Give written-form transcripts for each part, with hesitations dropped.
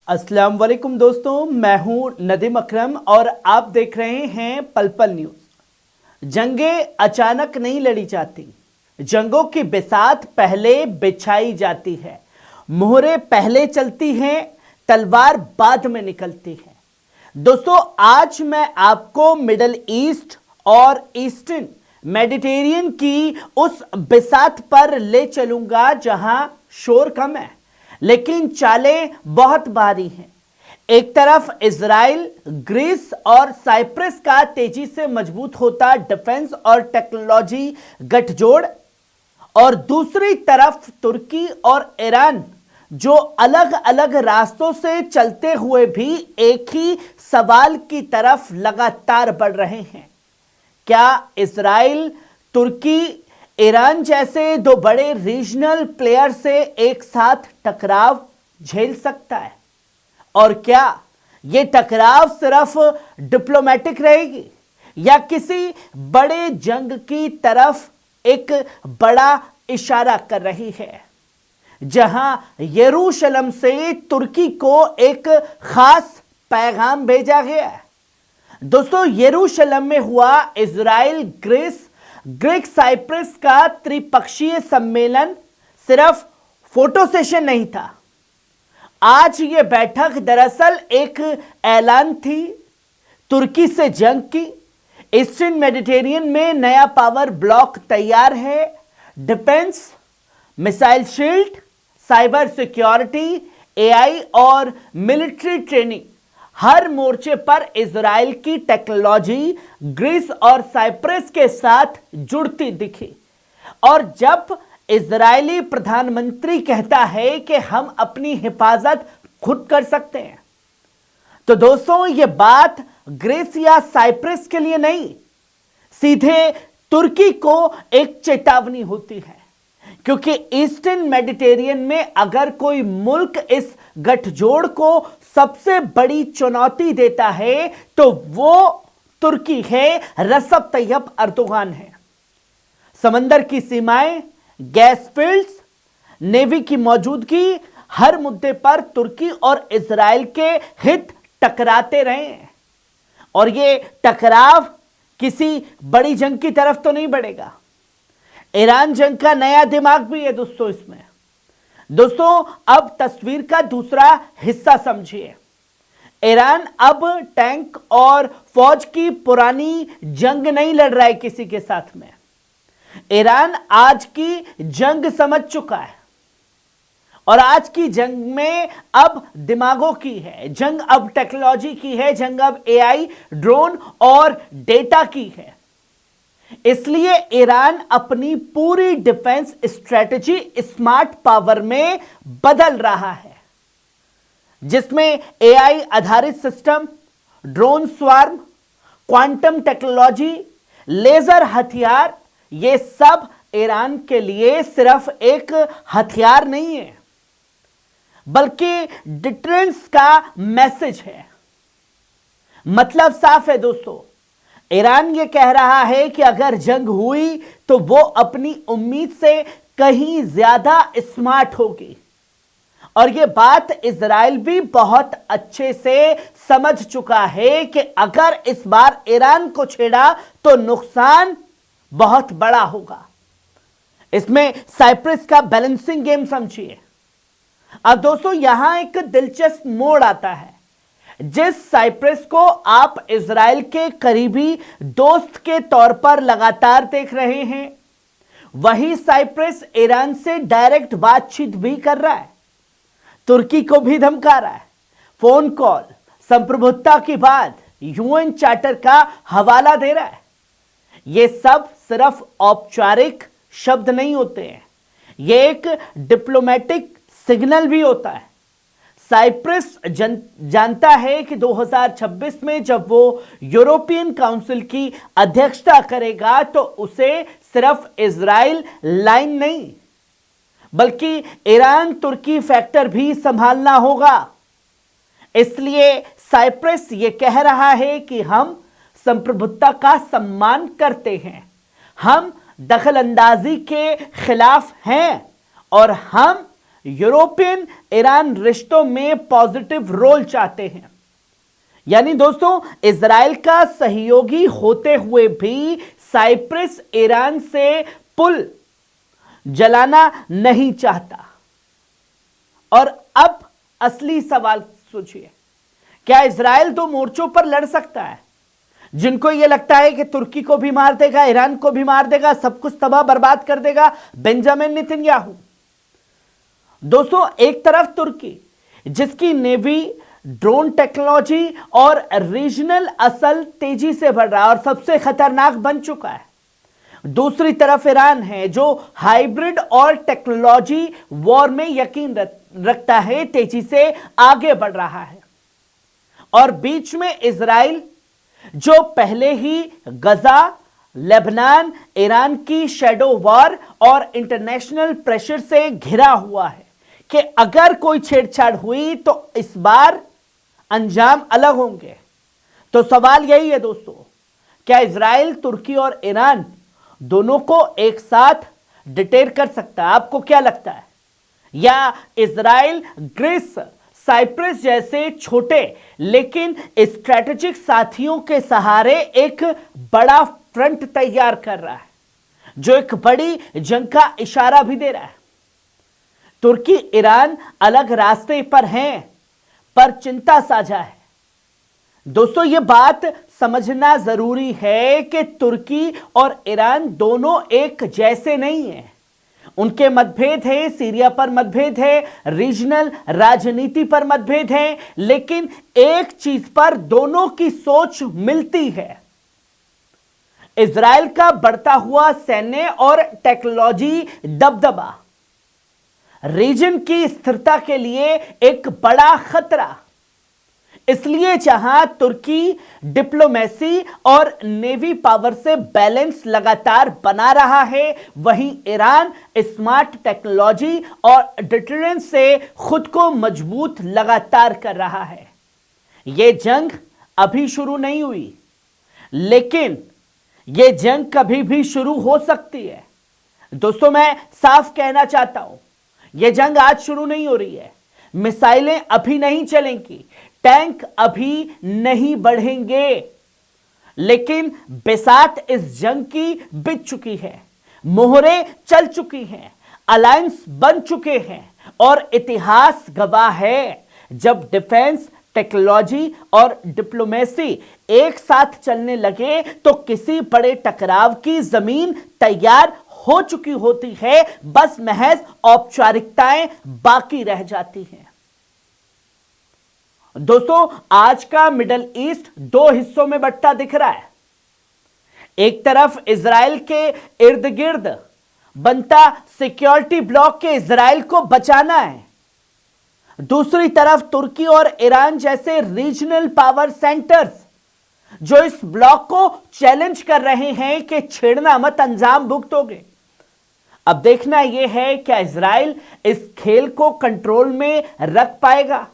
अस्सलाम वालेकुम दोस्तों, मैं हूं नदीम अकरम और आप देख रहे हैं पल पल न्यूज। जंगें अचानक नहीं लड़ी जाती, जंगों की बिसात पहले बिछाई जाती है। मोहरे पहले चलती हैं, तलवार बाद में निकलती है। दोस्तों, आज मैं आपको मिडल ईस्ट और ईस्टर्न मेडिटेरियन की उस बिसात पर ले चलूंगा जहां शोर कम है लेकिन चालें बहुत भारी हैं। एक तरफ इजराइल, ग्रीस और साइप्रस का तेजी से मजबूत होता डिफेंस और टेक्नोलॉजी गठजोड़, और दूसरी तरफ तुर्की और ईरान जो अलग अलग रास्तों से चलते हुए भी एक ही सवाल की तरफ लगातार बढ़ रहे हैं। क्या इजराइल, तुर्की, ईरान जैसे दो बड़े रीजनल प्लेयर से एक साथ टकराव झेल सकता है? और क्या यह टकराव सिर्फ डिप्लोमेटिक रहेगी या किसी बड़े जंग की तरफ एक बड़ा इशारा कर रही है, जहां यरूशलेम से तुर्की को एक खास पैगाम भेजा गया है? दोस्तों, यरूशलेम में हुआ इजराइल, ग्रीक, साइप्रस का त्रिपक्षीय सम्मेलन सिर्फ फोटो सेशन नहीं था। आज यह बैठक दरअसल एक ऐलान थी। तुर्की से जंग की, ईस्टर्न मेडिटेरियन में नया पावर ब्लॉक तैयार है, defence, missile shield, cyber security, AI और मिलिट्री ट्रेनिंग, हर मोर्चे पर इजराइल की टेक्नोलॉजी ग्रीस और साइप्रस के साथ जुड़ती दिखी। और जब इजरायली प्रधानमंत्री कहता है कि हम अपनी हिफाजत खुद कर सकते हैं, तो दोस्तों यह बात ग्रीस या साइप्रस के लिए नहीं, सीधे तुर्की को एक चेतावनी होती है। क्योंकि ईस्टर्न मेडिटेरियन में अगर कोई मुल्क इस गठजोड़ को सबसे बड़ी चुनौती देता है तो वो तुर्की है, रसब तैयब अर्दोगान है। समंदर की सीमाएं, गैस फील्ड्स, नेवी की मौजूदगी, हर मुद्दे पर तुर्की और इजराइल के हित टकराते रहे हैं। और ये टकराव किसी बड़ी जंग की तरफ तो नहीं बढ़ेगा। ईरान जंग का नया दिमाग भी है दोस्तों इसमें। दोस्तों, अब तस्वीर का दूसरा हिस्सा समझिए। ईरान अब टैंक और फौज की पुरानी जंग नहीं लड़ रहा है किसी के साथ में। ईरान आज की जंग समझ चुका है और आज की जंग में अब दिमागों की है, जंग अब टेक्नोलॉजी की है, जंग अब एआई, ड्रोन और डेटा की है। इसलिए ईरान अपनी पूरी डिफेंस स्ट्रेटजी स्मार्ट पावर में बदल रहा है, जिसमें एआई आधारित system, drone swarm, quantum technology, laser हथियार, ये सब ईरान के लिए सिर्फ एक हथियार नहीं है बल्कि डिटरेंस का मैसेज है। मतलब साफ है दोस्तों, ईरान ये कह रहा है कि अगर जंग हुई तो वो अपनी उम्मीद से कहीं ज्यादा स्मार्ट होगी। और ये बात इजराइल भी बहुत अच्छे से समझ चुका है कि अगर इस बार ईरान को छेड़ा तो नुकसान बहुत बड़ा होगा। इसमें साइप्रस का बैलेंसिंग गेम समझिए। अब दोस्तों, यहां एक दिलचस्प मोड़ आता है। जिस साइप्रस को आप इजराइल के करीबी दोस्त के तौर पर लगातार देख रहे हैं, वही साइप्रस ईरान से डायरेक्ट बातचीत भी कर रहा है, तुर्की को भी धमका रहा है, फोन कॉल, संप्रभुता की बात, यूएन चार्टर का हवाला दे रहा है। यह सब सिर्फ औपचारिक शब्द नहीं होते हैं, यह एक डिप्लोमेटिक सिग्नल भी होता है। साइप्रस जानता है कि 2026 में जब वो यूरोपियन काउंसिल की अध्यक्षता करेगा तो उसे सिर्फ इजराइल लाइन नहीं बल्कि ईरान तुर्की फैक्टर भी संभालना होगा। इसलिए साइप्रस ये कह रहा है कि हम संप्रभुता का सम्मान करते हैं, हम दखल अंदाजी के खिलाफ हैं और हम यूरोपियन ईरान रिश्तों में पॉजिटिव रोल चाहते हैं। यानी दोस्तों, इजराइल का सहयोगी होते हुए भी साइप्रस ईरान से पुल जलाना नहीं चाहता। और अब असली सवाल सोचिए, क्या इजराइल दो मोर्चों पर लड़ सकता है? जिनको यह लगता है कि तुर्की को भी मार देगा, ईरान को भी मार देगा, सब कुछ तबाह बर्बाद कर देगा बेंजामिन नेतन्याहू। दोस्तों, एक तरफ तुर्की जिसकी नेवी, ड्रोन टेक्नोलॉजी और रीजनल असल तेजी से बढ़ रहा है और सबसे खतरनाक बन चुका है। दूसरी तरफ ईरान है जो हाइब्रिड और टेक्नोलॉजी वॉर में यकीन रखता है, तेजी से आगे बढ़ रहा है। और बीच में इजराइल जो पहले ही गजा, लेबनान, ईरान की शैडो वॉर और इंटरनेशनल प्रेशर से घिरा हुआ है कि अगर कोई छेड़छाड़ हुई तो इस बार अंजाम अलग होंगे। तो सवाल यही है दोस्तों, क्या इजराइल, तुर्की और ईरान दोनों को एक साथ डिटेर कर सकता है? आपको क्या लगता है? या इजराइल ग्रीस, साइप्रस जैसे छोटे लेकिन स्ट्रेटेजिक साथियों के सहारे एक बड़ा फ्रंट तैयार कर रहा है जो एक बड़ी जंग का इशारा भी दे रहा है? तुर्की, ईरान अलग रास्ते पर हैं, पर चिंता साझा है। दोस्तों, यह बात समझना जरूरी है कि तुर्की और ईरान दोनों एक जैसे नहीं हैं। उनके मतभेद हैं, सीरिया पर मतभेद है, रीजनल राजनीति पर मतभेद है, लेकिन एक चीज पर दोनों की सोच मिलती है। इजराइल का बढ़ता हुआ सैन्य और टेक्नोलॉजी दबदबा रीजन की स्थिरता के लिए एक बड़ा खतरा। इसलिए जहां तुर्की डिप्लोमेसी और नेवी पावर से बैलेंस लगातार बना रहा है, वहीं ईरान स्मार्ट टेक्नोलॉजी और डिटरेंस से खुद को मजबूत लगातार कर रहा है। यह जंग अभी शुरू नहीं हुई, लेकिन यह जंग कभी भी शुरू हो सकती है। दोस्तों, मैं साफ कहना चाहता हूं, यह जंग आज शुरू नहीं हो रही है। मिसाइलें अभी नहीं चलेंगी, टैंक अभी नहीं बढ़ेंगे, लेकिन बिसात इस जंग की बिछ चुकी है, मोहरें चल चुकी हैं, अलायंस बन चुके हैं और इतिहास गवाह है, जब डिफेंस, टेक्नोलॉजी और डिप्लोमेसी एक साथ चलने लगे तो किसी बड़े टकराव की जमीन तैयार हो चुकी होती है, बस महज औपचारिकताएं बाकी रह जाती हैं। दोस्तों, आज का मिडल ईस्ट दो हिस्सों में बंटा दिख रहा है। एक तरफ इजराइल के इर्द गिर्द बनता सिक्योरिटी ब्लॉक के इजराइल को बचाना है, दूसरी तरफ तुर्की और ईरान जैसे रीजनल पावर सेंटर्स जो इस ब्लॉक को चैलेंज कर रहे हैं कि छेड़ना मत, अंजाम भुगतोगे। अब देखना यह है क्या इजराइल इस खेल को कंट्रोल में रख पाएगा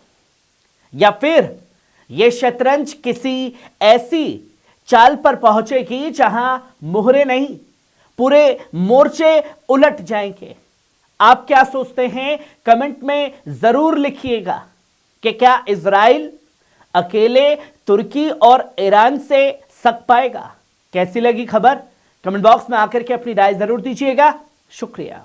या फिर यह शतरंज किसी ऐसी चाल पर पहुंचेगी जहां मोहरे नहीं, पूरे मोर्चे उलट जाएंगे। आप क्या सोचते हैं? कमेंट में जरूर लिखिएगा कि क्या इजराइल अकेले तुर्की और ईरान से सक पाएगा? कैसी लगी खबर? कमेंट बॉक्स में आकर के अपनी राय जरूर दीजिएगा। शुक्रिया।